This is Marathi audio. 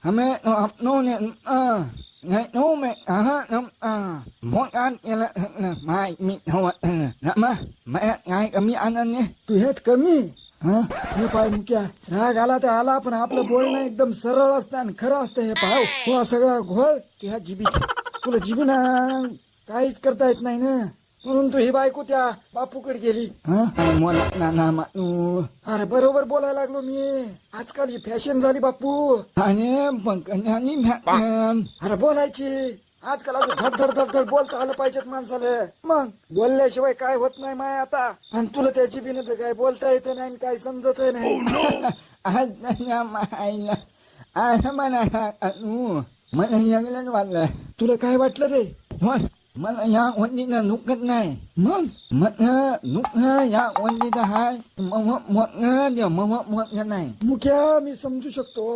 hame no apno ne ngai no me mong an ela mai mi hawa na ma ngai kami आनंद ने तू हेत कमी हे पाय मुक्या राग आला तर आला पण आपलं बोलणं एकदम सरळ असतं आणि खरं असतं हे पाव हो सगळा घोळ तुझ्या जिबीत तुला जिबीना काहीच करता येत नाही ना म्हणून तू ही बायको त्या बापूकडे गेली मला ना मानू अरे बरोबर बोलायला लागलो मी आजकाल ही फॅशन झाली बापू आणि अरे बोलायची आजकाल असं धड धड धड बोलता आलं पाहिजेत माणसाला मग बोलल्याशिवाय काय होत नाही माय आता आणि तुला त्याची बिन काय बोलता येत नाही काय समजत नाही मला यांगल्यान वाटलं तुला काय वाटलं रे मला या वंदीनं नुकत नाही मग नुक या वंदीनं हाय मग नाही मुख्या मी समजू शकतो